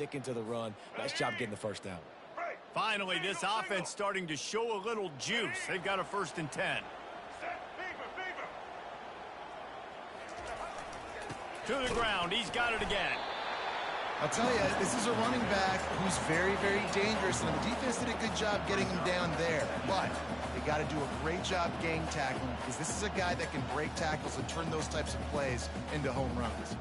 sticking to the run. Nice job getting the first down. Finally, this offense starting to show a little juice. They've got a 1st and 10. To the ground. He's got it again. I'll tell you, this is a running back who's very, very dangerous, and the defense did a good job getting him down there. But they got to do a great job gang tackling, because this is a guy that can break tackles and turn those types of plays into home runs.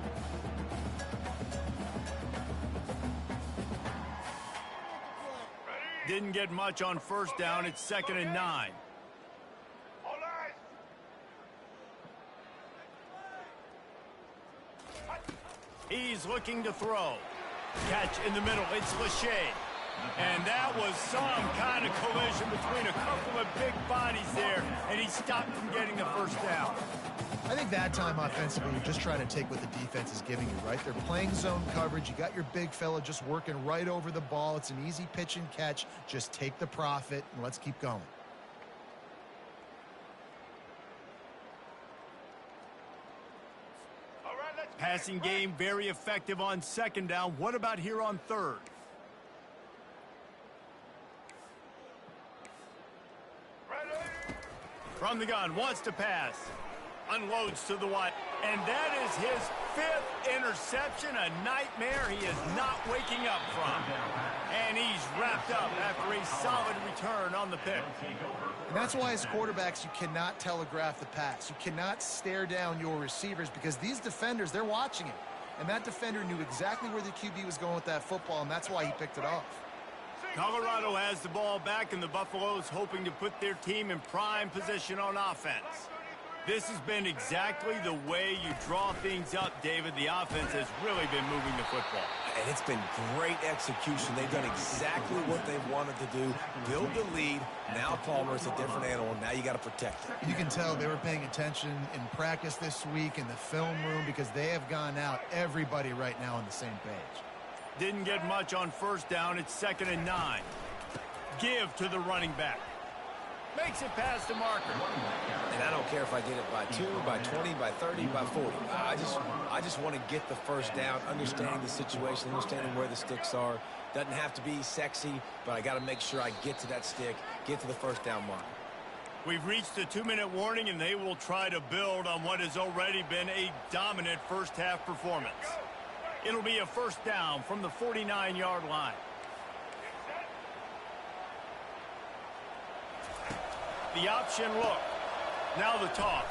Didn't get much on 1st down. It's 2nd and 9. He's looking to throw. Catch in the middle. It's Lachey. And that was some kind of collision between a couple of big bodies there, and he stopped from getting the 1st down. I think that time offensively, you're just trying to take what the defense is giving you, right? They're playing zone coverage. You got your big fella just working right over the ball. It's an easy pitch and catch. Just take the profit, and let's keep going. Passing game very effective on 2nd down. What about here on 3rd? From the gun, wants to pass. Unloads to the one. And that is his 5th interception. A nightmare he is not waking up from. And he's wrapped up after a solid return on the pick. And that's why as quarterbacks, you cannot telegraph the pass. You cannot stare down your receivers, because these defenders, they're watching it. And that defender knew exactly where the QB was going with that football, and that's why he picked it off. Colorado has the ball back, and the Buffaloes hoping to put their team in prime position on offense. This has been exactly the way you draw things up, David. The offense has really been moving the football. And it's been great execution. They've done exactly what they wanted to do. Build the lead. Now Palmer's a different animal. Now you got to protect it. You can tell they were paying attention in practice this week in the film room, because they have gone out, everybody right now on the same page. Didn't get much on 1st down. It's 2nd and 9. Give to the running back. Makes it past the marker. And I don't care if I get it by 2, by 20, by 30, by 40. I just want to get the 1st down, understanding the situation, understanding where the sticks are. Doesn't have to be sexy, but I got to make sure I get to that stick, get to the 1st down mark. We've reached the 2-minute warning, and they will try to build on what has already been a dominant 1st half performance. It'll be a 1st down from the 49-yard line. The option look. Now the toss.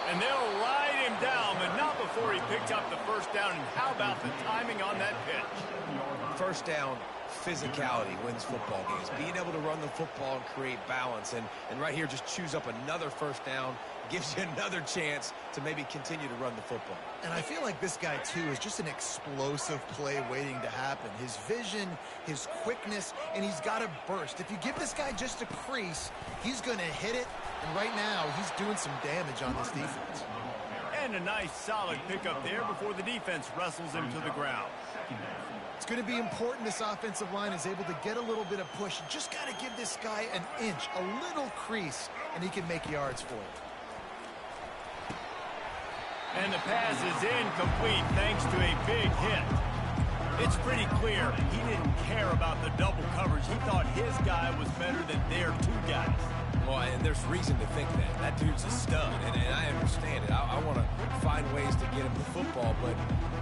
And they'll ride him down, but not before he picked up the 1st down. And how about the timing on that pitch? 1st down, physicality wins football games. Being able to run the football and create balance. And right here, just choose up another 1st down. Gives you another chance to maybe continue to run the football. And I feel like this guy, too, is just an explosive play waiting to happen. His vision, his quickness, and he's got a burst. If you give this guy just a crease, he's going to hit it. And right now, he's doing some damage on this defense. And a nice, solid pickup there before the defense wrestles him to the ground. It's going to be important this offensive line is able to get a little bit of push. You just got to give this guy an inch, a little crease, and he can make yards for it. And the pass is incomplete thanks to a big hit. It's pretty clear he didn't care about the double coverage. He thought his guy was better than their 2 guys. Well, and there's reason to think that. That dude's a stud, and I understand it. I want to find ways to get him the football, but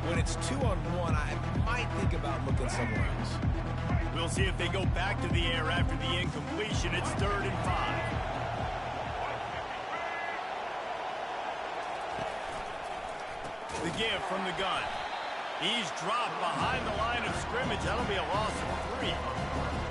when it's 2-on-1, I might think about looking somewhere else. We'll see if they go back to the air after the incompletion. It's 3rd and 5. The give from the gun. He's dropped behind the line of scrimmage. That'll be a loss of 3.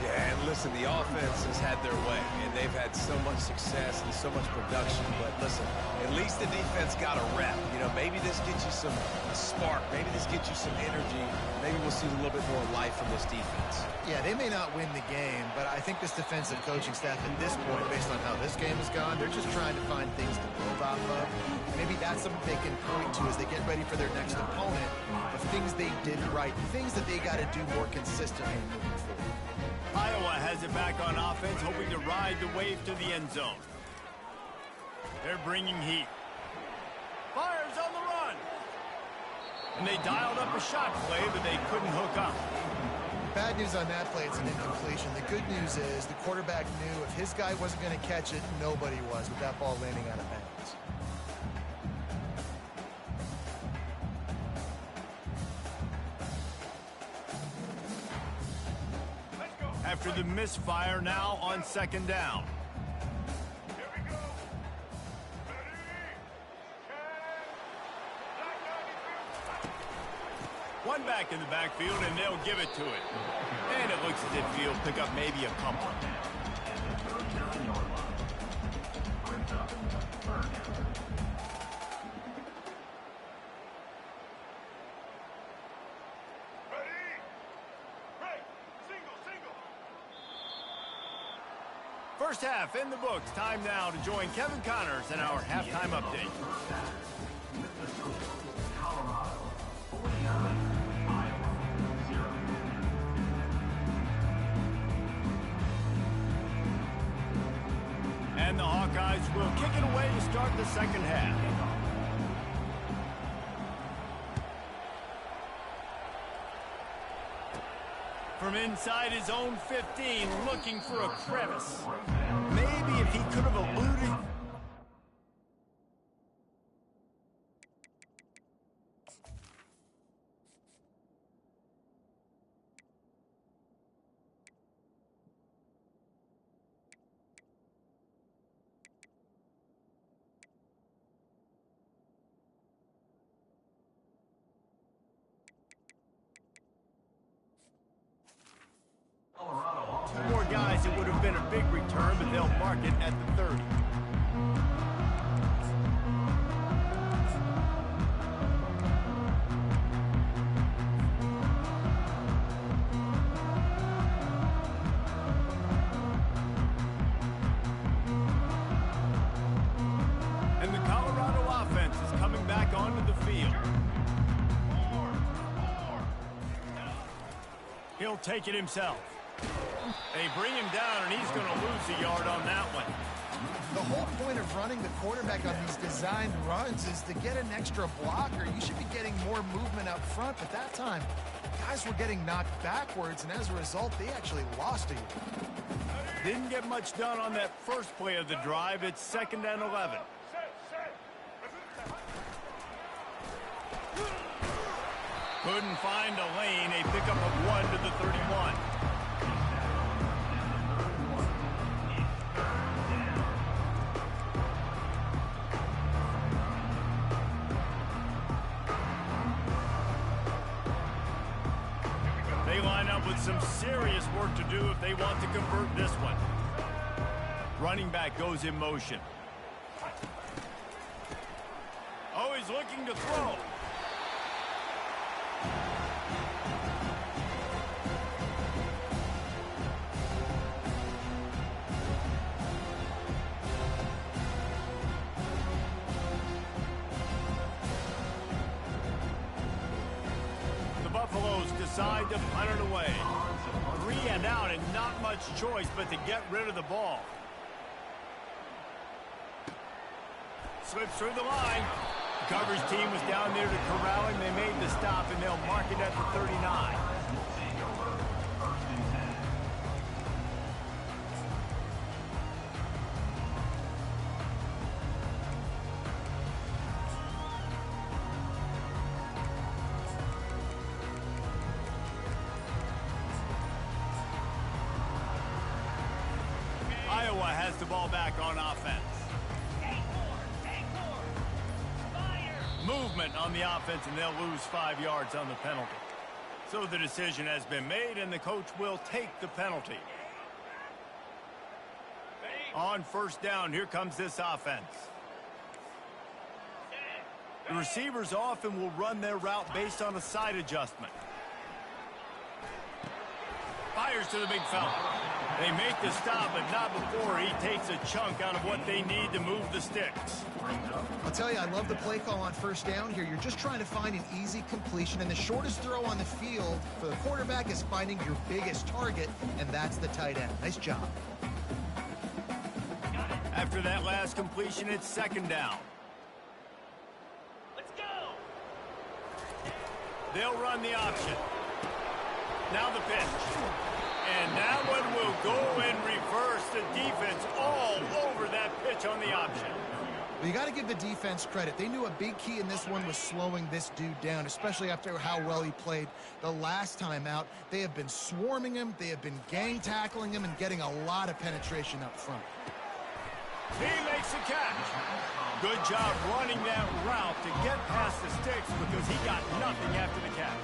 Yeah, and listen, the offense has had their way, and they've had so much success and so much production. But listen, at least the defense got a rep. You know, maybe this gets you a spark. Maybe this gets you some energy. Maybe we'll see a little bit more life from this defense. Yeah, they may not win the game, but I think this defensive coaching staff at this point, based on how this game has gone, they're just trying to find things to build off of. Maybe that's something they can point to as they get ready for their next opponent, of things they did right, things that they got to do more consistently moving forward. Iowa has it back on offense, hoping to ride the wave to the end zone. They're bringing heat. Fires on the run. And they dialed up a shot play, but they couldn't hook up. Bad news on that play, it's an incompletion. The good news is the quarterback knew if his guy wasn't going to catch it, nobody was with that ball landing out of bounds. After the misfire, now on second down. Here we go. One back in the backfield, and they'll give it to it. And it looks as if he'll pick up maybe a couple. First half in the books. Time now to join Kevin Connors in our halftime update. And the Hawkeyes will kick it away to start the second half. From inside his own 15, looking for a crevice. Maybe if he could have eluded... Two more guys, it would have been a big return, but they'll mark it at the 30. And the Colorado offense is coming back onto the field. He'll take it himself. They bring him down, and he's going to lose a yard on that one. The whole point of running the quarterback on these designed runs is to get an extra blocker. You should be getting more movement up front, but that time, guys were getting knocked backwards, and as a result, they actually lost a yard. Didn't get much done on that first play of the drive. It's 2nd and 11. Couldn't find a lane. A pickup of 1 to the 31. They line up with some serious work to do if they want to convert this one. Running back goes in motion. Oh, he's looking to throw. Buffaloes decide to punt it away. 3 and out and not much choice but to get rid of the ball. Slips through the line. The coverage team was down there to corral him. They made the stop, and they'll mark it at the 39. Iowa has the ball back on offense. Movement on the offense, and they'll lose 5 yards on the penalty. So the decision has been made, and the coach will take the penalty. On first down, here comes this offense. The receivers often will run their route based on a side adjustment. Fires to the big fella. They make the stop, but not before he takes a chunk out of what they need to move the sticks. I'll tell you, I love the play call on first down here. You're just trying to find an easy completion, and the shortest throw on the field for the quarterback is finding your biggest target, and that's the tight end. Nice job. After that last completion, it's 2nd down. Let's go. They'll run the option. Now the pitch. And that one will go in reverse. The defense all over that pitch on the option. Well, you got to give the defense credit. They knew a big key in this one was slowing this dude down, especially after how well he played the last time out. They have been swarming him. They have been gang tackling him and getting a lot of penetration up front. He makes the catch. Good job running that route to get past the sticks because he got nothing after the catch.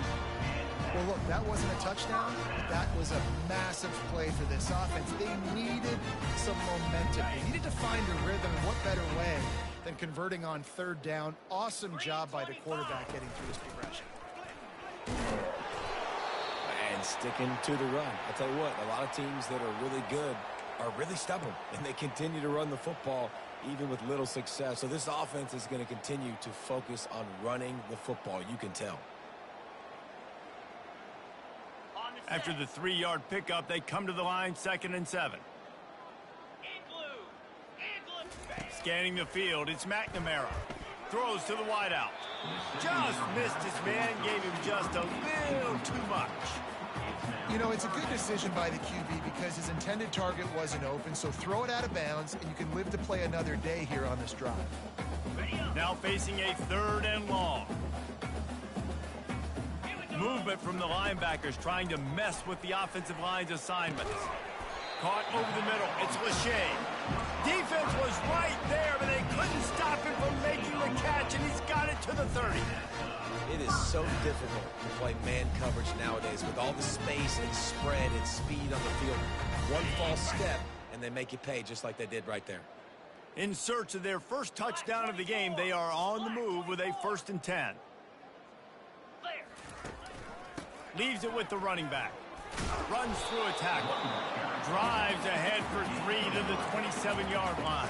Well, look, that wasn't a touchdown. That was a massive play for this offense. They needed some momentum. They needed to find a rhythm, and what better way than converting on third down. Awesome job by the quarterback getting through his progression. And sticking to the run. I'll tell you what, a lot of teams that are really good are really stubborn, and they continue to run the football even with little success. So this offense is going to continue to focus on running the football. You can tell. After the 3-yard pickup, they come to the line, 2nd and 7. Scanning the field, it's McNamara. Throws to the wideout. Just missed his man, gave him just a little too much. You know, it's a good decision by the QB because his intended target wasn't open, so throw it out of bounds, and you can live to play another day here on this drive. Now facing a 3rd and long. Movement from the linebackers trying to mess with the offensive line's assignments. Caught over the middle. It's Lachey. Defense was right there, but they couldn't stop him from making the catch, and he's got it to the 30. It is so difficult to play man coverage nowadays with all the space and spread and speed on the field. One false step, and they make you pay just like they did right there. In search of their first touchdown of the game, they are on the move with a 1st and 10. Leaves it with the running back. Runs through a tackle. Drives ahead for 3 to the 27-yard line.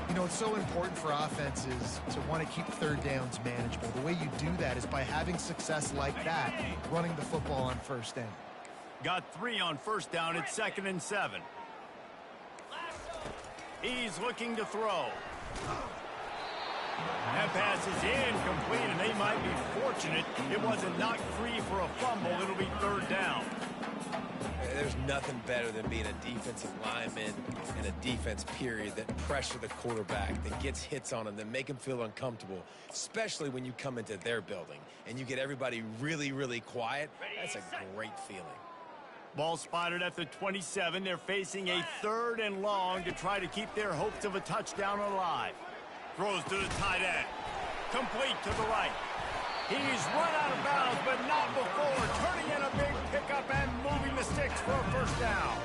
You know, it's so important for offenses to want to keep third downs manageable. The way you do that is by having success like that, running the football on first down. Got 3 on first down at 2nd and 7. He's looking to throw. That pass is incomplete, and they might be fortunate it wasn't knocked free for a fumble. It'll be 3rd down. There's nothing better than being a defensive lineman and a defense period that pressure the quarterback, that gets hits on him, that make him feel uncomfortable, especially when you come into their building and you get everybody really, really quiet. That's a great feeling. Ball spotted at the 27. They're facing a 3rd and long to try to keep their hopes of a touchdown alive. Throws to the tight end. Complete to the right. He's run out of bounds, but not before turning in a big pickup and moving the sticks for a 1st down.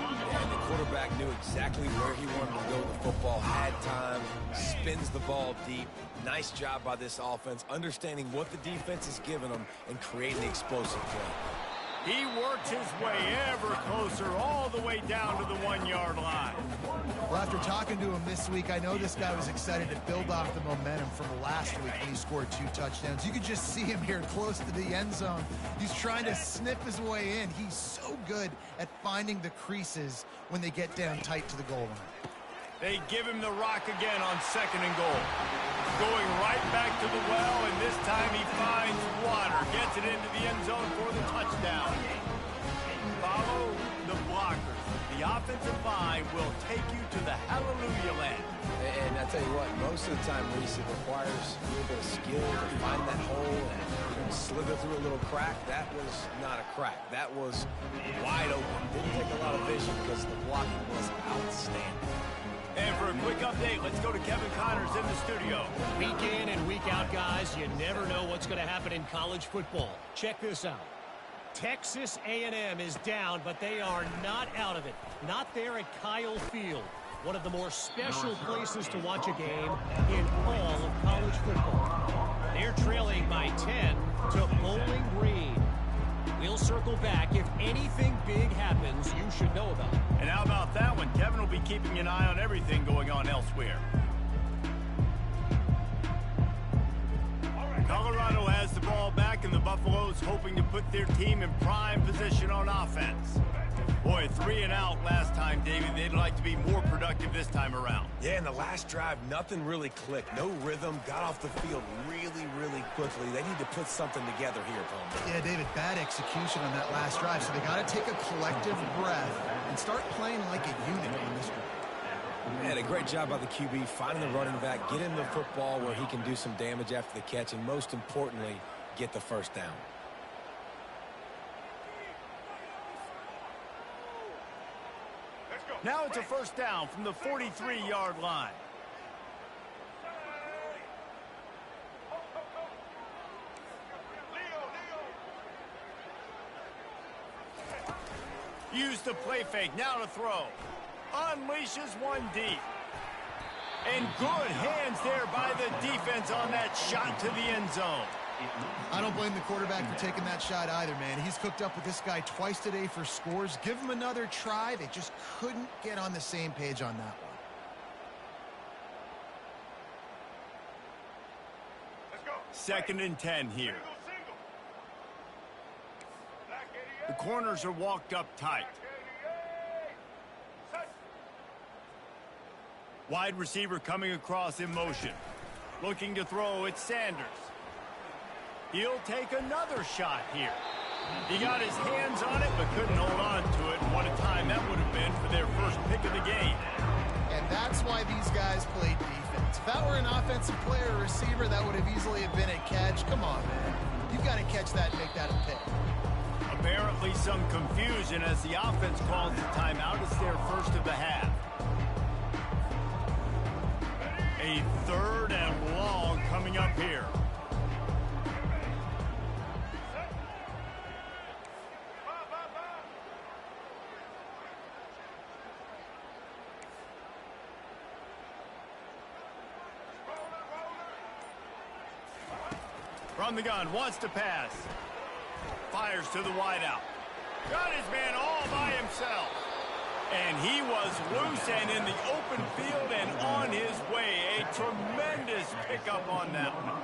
And the quarterback knew exactly where he wanted to go with the football, had time, spins the ball deep. Nice job by this offense, understanding what the defense is giving them and creating the explosive play. He works his way ever closer all the way down to the 1-yard line. Well, after talking to him this week, I know this guy was excited to build off the momentum from last week when he scored 2 touchdowns. You could just see him here close to the end zone. He's trying to snip his way in. He's so good at finding the creases when they get down tight to the goal line. They give him the rock again on 2nd and goal. Going right back to the well, and this time he finds water. Gets it into the end zone for the touchdown. Follow the blockers. The offensive line will take you to the hallelujah land. And I tell you what, most of the time, Reese, it requires a little bit of skill to find that hole and slither through a little crack. That was not a crack. That was wide open. Didn't take a lot of vision because the blocking was outstanding. And for a quick update, let's go to Kevin Connors in the studio. Week in and week out, guys, you never know what's going to happen in college football. Check this out. Texas A&M is down, but they are not out of it. Not there at Kyle Field, one of the more special places to watch a game in all of college football. They're trailing by 10 to Bowling Green. We'll circle back. If anything big happens, you should know about it. And how about that one? Kevin will be keeping an eye on everything going on elsewhere. Colorado has the ball back, and the Buffaloes hoping to put their team in prime position on offense. Boy, 3 and out last time, David. They'd like to be more productive this time around. Yeah, in the last drive, nothing really clicked. No rhythm, got off the field really quickly. They need to put something together here, Palmer. Yeah, David, bad execution on that last drive, so they got to take a collective breath and start playing like a unit on this one. Man, a great job by the QB, finding the running back, get him the football where he can do some damage after the catch, and most importantly, get the first down. Now it's a first down from the 43-yard line. Use the play fake, now to throw. Unleashes one deep. And good hands there by the defense on that shot to the end zone. I don't blame the quarterback for taking that shot either, man. He's cooked up with this guy twice today for scores. Give him another try. They just couldn't get on the same page on that one. Let's go. 2nd and 10 here. Single. The corners are walked up tight. Wide receiver coming across in motion. Looking to throw, it's Sanders. He'll take another shot here. He got his hands on it, but couldn't hold on to it. What a time that would have been for their first pick of the game. And that's why these guys play defense. If that were an offensive player or receiver, that would have easily have been a catch. Come on, man. You've got to catch that and make that a pick. Apparently some confusion as the offense calls the timeout. It's their first of the half. A 3rd and long coming up here. From the gun, wants to pass. Fires to the wideout. Got his man all by himself. And he was loose and in the open field and on his way. A tremendous pickup on that one.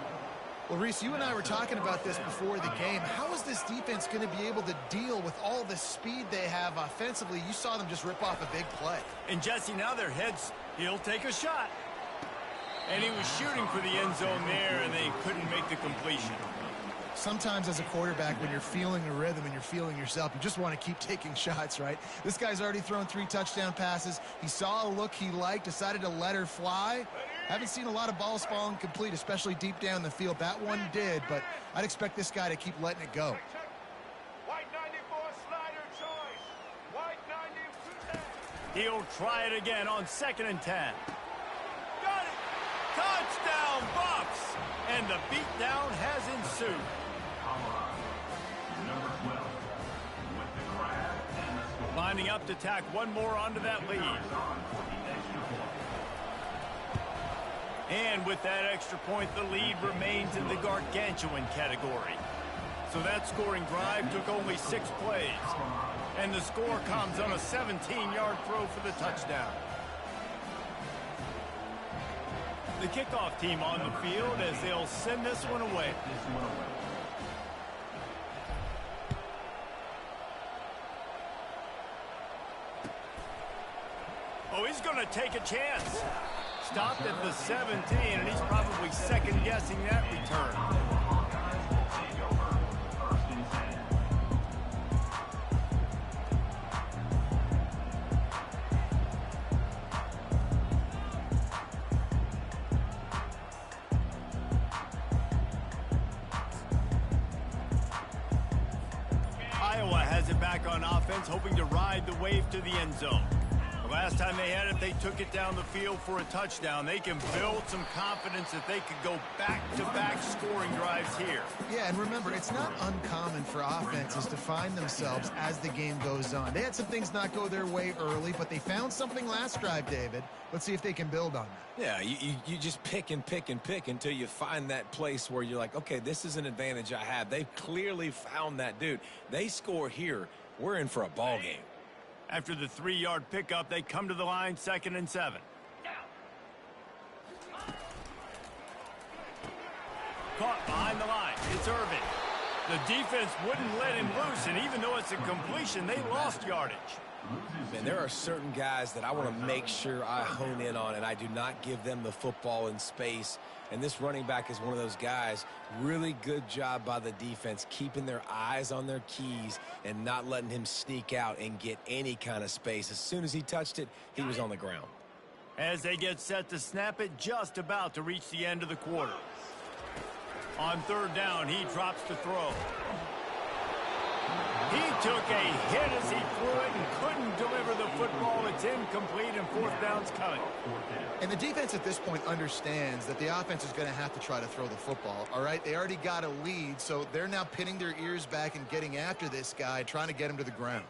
Well, Reese, you and I were talking about this before the game. How is this defense going to be able to deal with all the speed they have offensively? You saw them just rip off a big play. And Jesse, now their heads, he'll take a shot. And he was shooting for the end zone there, and they couldn't make the completion. Sometimes as a quarterback, when you're feeling the rhythm and you're feeling yourself, you just want to keep taking shots, right? This guy's already thrown 3 touchdown passes. He saw a look he liked, decided to let her fly. Haven't seen a lot of balls falling complete, especially deep down the field. That one did, but I'd expect this guy to keep letting it go. White 94 slider choice. White 90. He'll try it again on 2nd and 10. Got it! Touchdown, Bucks! And the beatdown has ensued. Lining up to tack one more onto that lead. And with that extra point, the lead remains in the gargantuan category. So that scoring drive took only 6 plays. And the score comes on a 17-yard throw for the touchdown. The kickoff team on the field as they'll send this one away. Oh, he's going to take a chance. Stopped at the 17, and he's probably second-guessing that return. Iowa has it back on offense, hoping to ride the wave to the end zone. The last time they had it, they took it down the field for a touchdown. They can build some confidence that they could go back-to-back scoring drives here. Yeah, and remember, it's not uncommon for offenses to find themselves as the game goes on. They had some things not go their way early, but they found something last drive, David. Let's see if they can build on that. Yeah, you just pick and pick and pick until you find that place where you're like, okay, this is an advantage I have. They've clearly found that, dude. They score here, we're in for a ball game. After the 3-yard pickup, they come to the line, 2nd and 7. Caught behind the line. It's Irvin. The defense wouldn't let him loose, and even though it's a completion, they lost yardage. Man, there are certain guys that I want to make sure I hone in on, and I do not give them the football in space. And this running back is one of those guys. Really good job by the defense, keeping their eyes on their keys and not letting him sneak out and get any kind of space. As soon as he touched it, he was on the ground. As they get set to snap it, just about to reach the end of the quarter. On third down, he drops to throw. He took a hit as he threw it and couldn't deliver the football. It's incomplete, and fourth down's coming. And the defense at this point understands that the offense is going to have to try to throw the football, all right? They already got a lead, so they're now pinning their ears back and getting after this guy, trying to get him to the ground.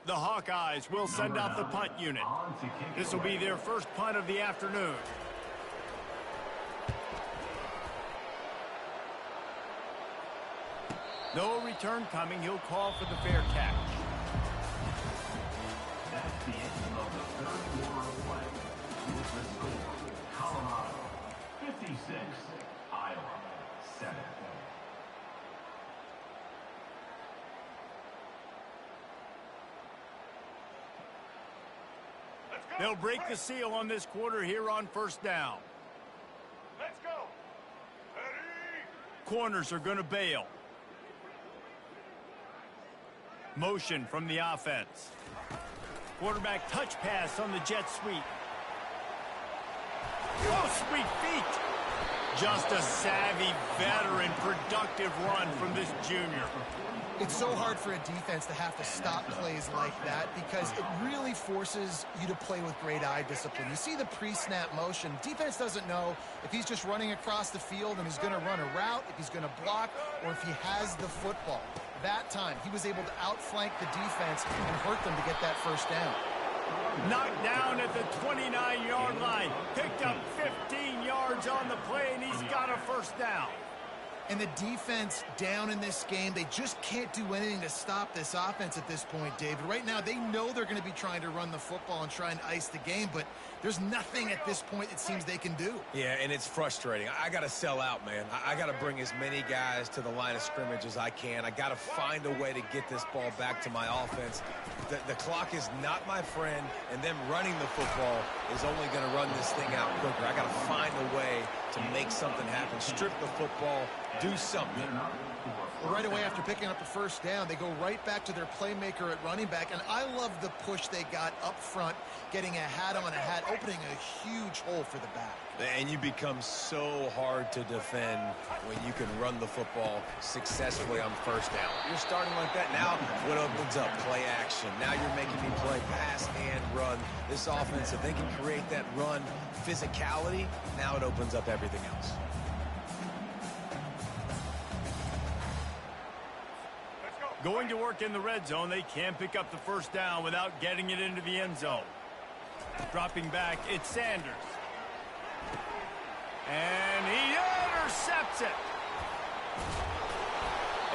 The Hawkeyes will send out the punt unit. This will be their first punt of the afternoon. No return coming. He'll call for the fair catch. That's the end of the third quarter of play. With the score, Colorado 56, Iowa 7. They'll break the seal on this quarter here on first down. Let's go. Ready. Corners are going to bail. Motion from the offense. Quarterback touch pass on the jet sweep. Oh, sweet feet. Just a savvy, veteran, productive run from this junior. It's so hard for a defense to have to stop plays like that because it really forces you to play with great eye discipline. You see the pre-snap motion. Defense doesn't know if he's just running across the field and he's going to run a route, if he's going to block, or if he has the football. That time, he was able to outflank the defense and hurt them to get that first down. Knocked down at the 29-yard line. Picked up 15 yards on the play, and he's got a first down. And the defense down in this game, they just can't do anything to stop this offense at this point, David. Right now, they know they're going to be trying to run the football and try and ice the game, but there's nothing at this point it seems they can do. Yeah, and it's frustrating. I got to sell out, man. I got to bring as many guys to the line of scrimmage as I can. I got to find a way to get this ball back to my offense. The clock is not my friend, and them running the football is only going to run this thing out quicker. I got to find a way to make something happen. Strip the football, do something. Well, right away after picking up the first down, they go right back to their playmaker at running back, and I love the push they got up front, getting a hat on a hat, opening a huge hole for the back. And you become so hard to defend when you can run the football successfully on first down. You're starting like that. Now what opens up? Play action. Now you're making me play pass and run. This offense, if they can create that run physicality, now it opens up everything else. Going to work in the red zone, they can pick up the first down without getting it into the end zone. Dropping back, it's Sanders. And he intercepts it.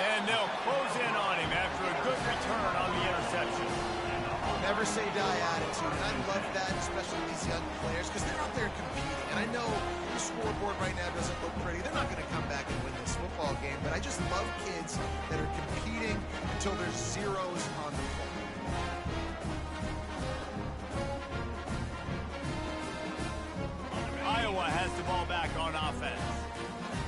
And they'll close in on him after a good return on the interception. Never say die attitude, and I love that, especially with these young players, because they're out there competing. And I know the scoreboard right now doesn't look pretty. They're not going to come back and win this football game, but I just love kids that are competing until there's zeros on the floor. Iowa has the ball back on offense.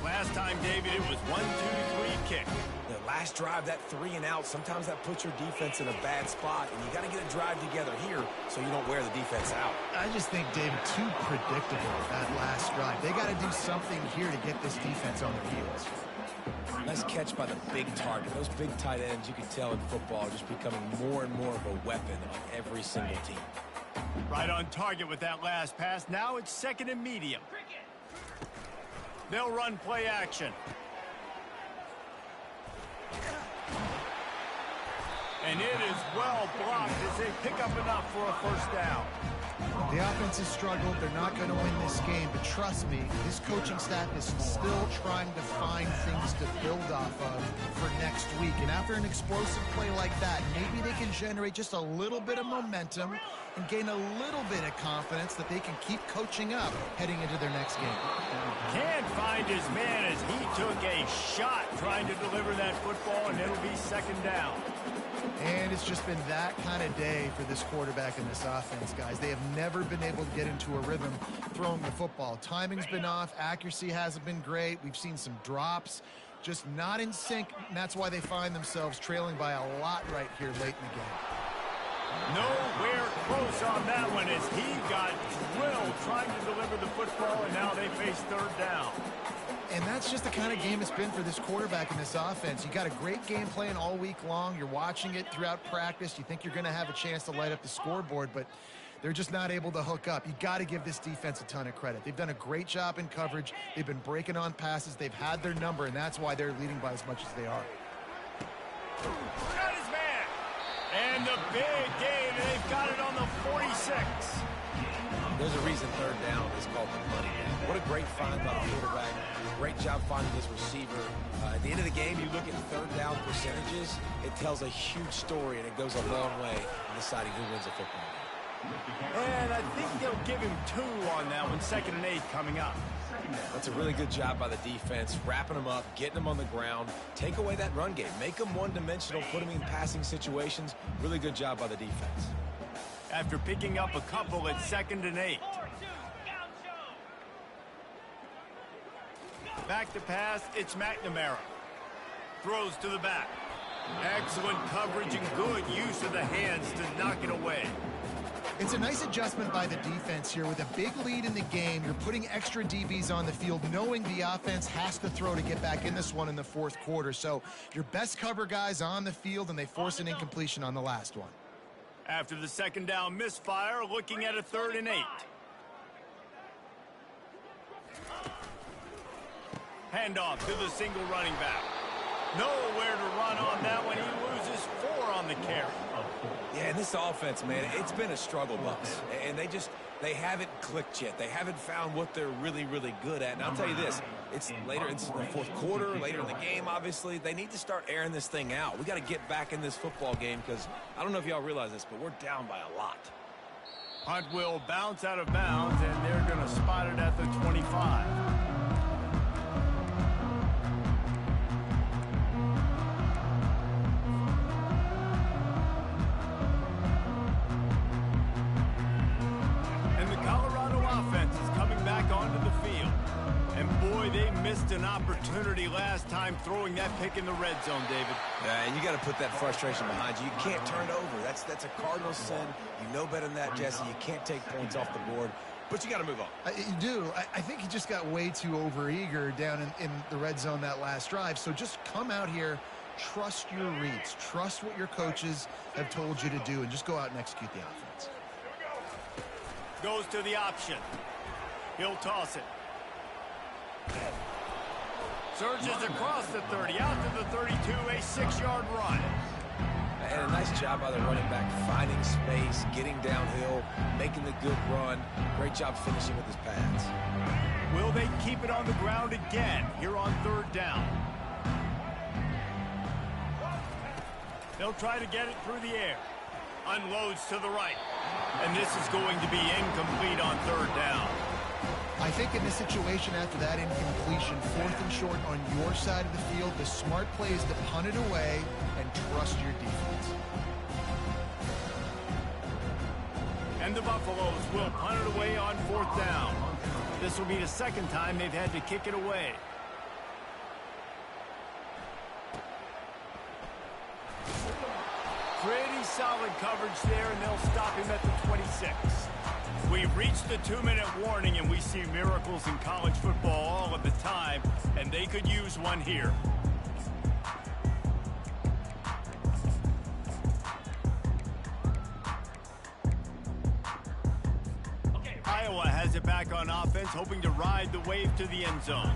Last time, David, it was 1-2-3 kick. The last drive, that 3 and out, sometimes that puts your defense in a bad spot, and you got to get a drive together here so you don't wear the defense out. I just think, David, too predictable that last drive. They got to do something here to get this defense on their heels. Nice catch by the big target. Those big tight ends, you can tell in football, are just becoming more and more of a weapon on every single team. Right on target with that last pass. Now it's second and medium. They'll run play action. And it is well blocked as they pick up enough for a first down. The offense has struggled. They're not going to win this game, but trust me, this coaching staff is still trying to find things to build off of for next week. And after an explosive play like that, maybe they can generate just a little bit of momentum and gain a little bit of confidence that they can keep coaching up heading into their next game. Can't find his man as he took a shot trying to deliver that football, and it'll be second down. And it's just been that kind of day for this quarterback and this offense, guys. They have never been able to get into a rhythm throwing the football. Timing's been off. Accuracy hasn't been great. We've seen some drops, just not in sync, and that's why they find themselves trailing by a lot right here late in the game. Nowhere close on that one as he got drilled trying to deliver the football, and now they face third down. And that's just the kind of game it's been for this quarterback and this offense. You got a great game plan all week long. You're watching it throughout practice. You think you're going to have a chance to light up the scoreboard, but they're just not able to hook up. You got to give this defense a ton of credit. They've done a great job in coverage. They've been breaking on passes. They've had their number, and that's why they're leading by as much as they are. Got his man. And the big gain, and they've got it on the 46. There's a reason third down is called the money down. What a great find by the quarterback. Great job finding this receiver. At the end of the game, you look at third down percentages, it tells a huge story, and it goes a long way in deciding who wins a football game. And I think they'll give him 2 on that one, 2nd and 8 coming up. That's a really good job by the defense, wrapping them up, getting them on the ground. Take away that run game. Make them one-dimensional, put them in passing situations. Really good job by the defense. After picking up a couple at 2nd and 8. Back to pass, it's McNamara. Throws to the back. Excellent coverage and good use of the hands to knock it away. It's a nice adjustment by the defense here. With a big lead in the game, you're putting extra DBs on the field, knowing the offense has to throw to get back in this one in the fourth quarter. So your best cover guys on the field, and they force an incompletion on the last one. After the 2nd down misfire, looking at a 3rd and 8. Handoff to the single running back. Nowhere to run on that one. He loses 4 on the carry. Yeah, and this offense, man, it's been a struggle bus. And they haven't clicked yet. They haven't found what they're really, really good at. And I'll tell you this, it's later in the fourth quarter, later in the game, obviously. They need to start airing this thing out. We got to get back in this football game because I don't know if y'all realize this, but we're down by a lot. Hunt will bounce out of bounds, and they're going to spot it at the 25. Missed an opportunity last time throwing that pick in the red zone, David. Yeah, and you got to put that frustration behind you. You can't turn it over. That's a cardinal sin. You know better than that, Jesse. You can't take points off the board, but you got to move on. You do. I think he just got way too overeager down in the red zone that last drive. So just come out here, trust your reads, trust what your coaches have told you to do, and just go out and execute the offense. Goes to the option. He'll toss it. Surges across the 30, out to the 32, a 6-yard run. And a nice job by the running back, finding space, getting downhill, making the good run. Great job finishing with his pads. Will they keep it on the ground again here on 3rd down? They'll try to get it through the air. Unloads to the right. And this is going to be incomplete on 3rd down. I think in this situation after that incompletion, 4th and short on your side of the field, the smart play is to punt it away and trust your defense. And the Buffaloes will punt it away on 4th down. This will be the 2nd time they've had to kick it away. Pretty solid coverage there, and they'll stop him at the 26. We've reached the 2-minute warning, and we see miracles in college football all of the time, and they could use one here. Iowa has it back on offense, hoping to ride the wave to the end zone.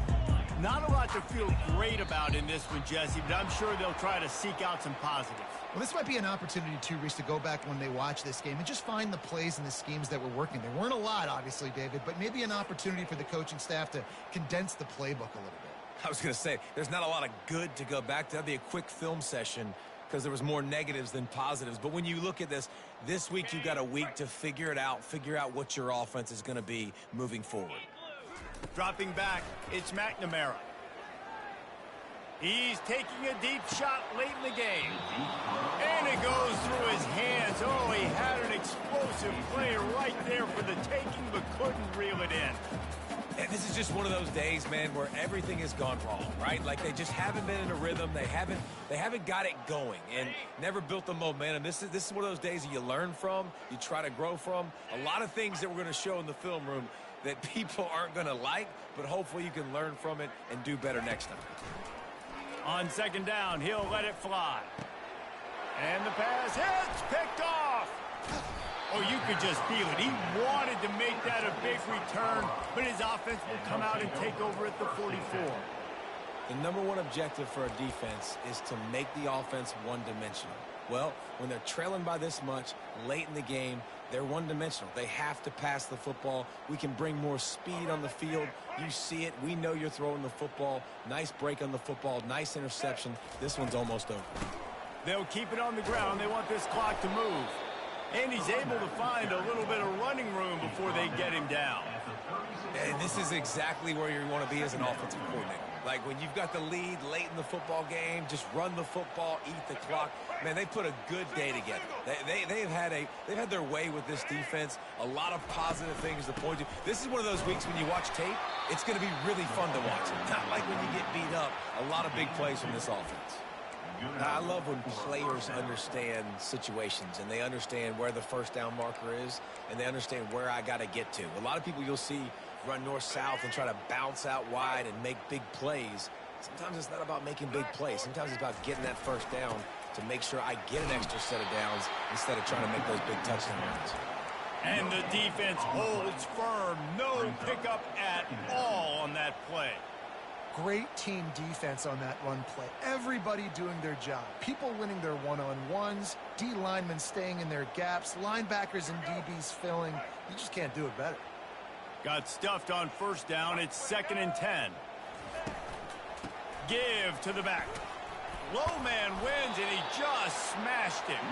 Not a lot to feel great about in this one, Jesse, but I'm sure they'll try to seek out some positives. Well, this might be an opportunity, too, Reese, to go back when they watch this game and just find the plays and the schemes that were working. There weren't a lot, obviously, David, but maybe an opportunity for the coaching staff to condense the playbook a little bit. I was going to say, there's not a lot of good to go back to. That'd be a quick film session because there was more negatives than positives. But when you look at this week you've got a week to figure it out, figure out what your offense is going to be moving forward. Dropping back, it's McNamara. He's taking a deep shot late in the game. And it goes through his hands. Oh, he had an explosive play right there for the taking, but couldn't reel it in. And this is just one of those days, man, where everything has gone wrong, right? Like they just haven't been in a rhythm. They haven't got it going and never built the momentum. This is one of those days that you learn from, you try to grow from. A lot of things that we're going to show in the film room that people aren't going to like, but hopefully you can learn from it and do better next time. On second down, he'll let it fly. And the pass hits, picked off. Oh, you could just feel it. He wanted to make that a big return, but his offense will come out and take over at the 44. The number one objective for a defense is to make the offense one-dimensional. Well, when they're trailing by this much late in the game, they're one-dimensional. They have to pass the football. We can bring more speed on the field. You see it. We know you're throwing the football. Nice break on the football. Nice interception. This one's almost over. They'll keep it on the ground. They want this clock to move. And he's able to find a little bit of running room before they get him down. And this is exactly where you want to be as an offensive coordinator. Like when you've got the lead late in the football game, just run the football, eat the clock. Man, they put a good day together. They've had their way with this defense. A lot of positive things to point to. This is one of those weeks when you watch tape, it's going to be really fun to watch. Not like when you get beat up. A lot of big plays from this offense. I love when players understand situations and they understand where the first down marker is and they understand where I got to get to. A lot of people you'll see run north-south and try to bounce out wide and make big plays. Sometimes it's not about making big plays. Sometimes it's about getting that first down to make sure I get an extra set of downs instead of trying to make those big touchdown runs. And the defense holds firm. No pickup at all on that play. Great team defense on that run play. Everybody doing their job. People winning their one-on-ones, D linemen staying in their gaps, linebackers and DBs filling. You just can't do it better. Got stuffed on first down. It's 2nd and 10. Give to the back. Low man wins, and he just smashed him.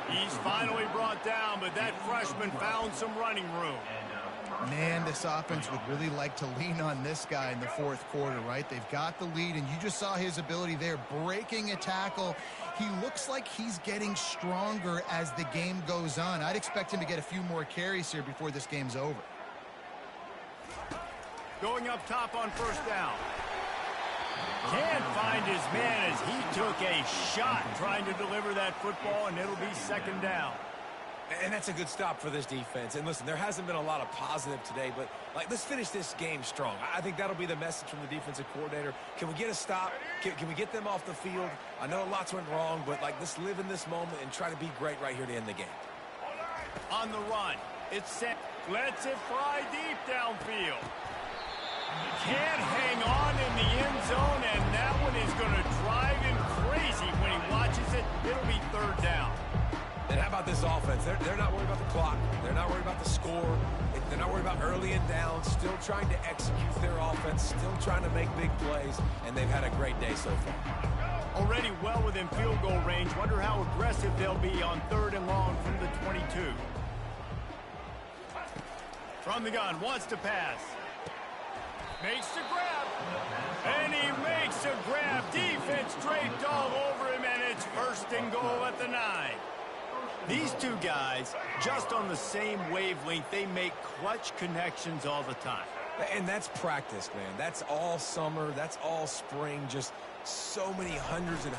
He's finally brought down, but that freshman found some running room. Man, this offense would really like to lean on this guy in the fourth quarter, right? They've got the lead, and you just saw his ability there, breaking a tackle. He looks like he's getting stronger as the game goes on. I'd expect him to get a few more carries here before this game's over. Going up top on first down. Can't find his man as he took a shot trying to deliver that football, and it'll be 2nd down. And that's a good stop for this defense. And listen, there hasn't been a lot of positive today, but let's finish this game strong. I think that'll be the message from the defensive coordinator. Can we get a stop? Can we get them off the field? I know lots went wrong, but let's live in this moment and try to be great right here to end the game. On the run, it's set. Lets it fly deep downfield. Can't hang on in the end zone, and that one is going to drive him crazy when he watches it. It'll be 3rd down. And how about this offense? They're not worried about the clock. They're not worried about the score. They're not worried about early and down. Still trying to execute their offense. Still trying to make big plays. And they've had a great day so far. Already well within field goal range. Wonder how aggressive they'll be on 3rd and long from the 22. From the gun, wants to pass. Makes the grab. And he makes a grab. Defense draped all over him, and it's 1st and goal at the 9. These two guys, just on the same wavelength, they make clutch connections all the time. And that's practice, man. That's all summer. That's all spring. Just so many hundreds and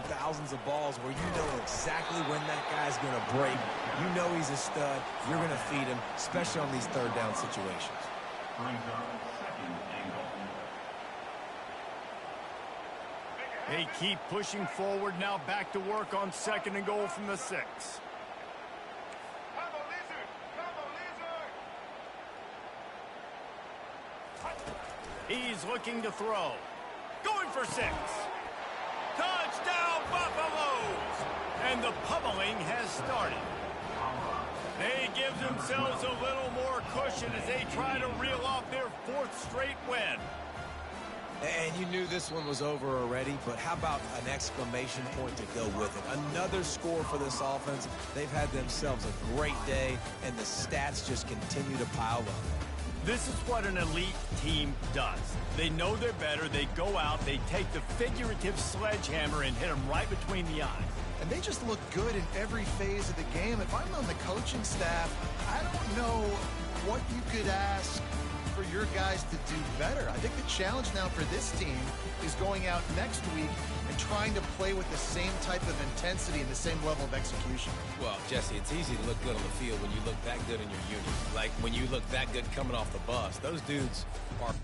thousands of balls where you know exactly when that guy's going to break. You know he's a stud. You're going to feed him, especially on these 3rd down situations. They keep pushing forward now, back to work on 2nd and goal from the 6. He's is looking to throw. Going for 6. Touchdown, Buffaloes! And the pummeling has started. They give themselves a little more cushion as they try to reel off their 4th straight win. And you knew this one was over already, but how about an exclamation point to go with it? Another score for this offense. They've had themselves a great day, and the stats just continue to pile up. This is what an elite team does. They know they're better. They go out, they take the figurative sledgehammer and hit them right between the eyes. And they just look good in every phase of the game. If I'm on the coaching staff, I don't know what you could ask for your guys to do better. I think the challenge now for this team is going out next week and trying to play with the same type of intensity and the same level of execution. Well, Jesse, it's easy to look good on the field when you look that good in your unit. Like when you look that good coming off the bus. Those dudes are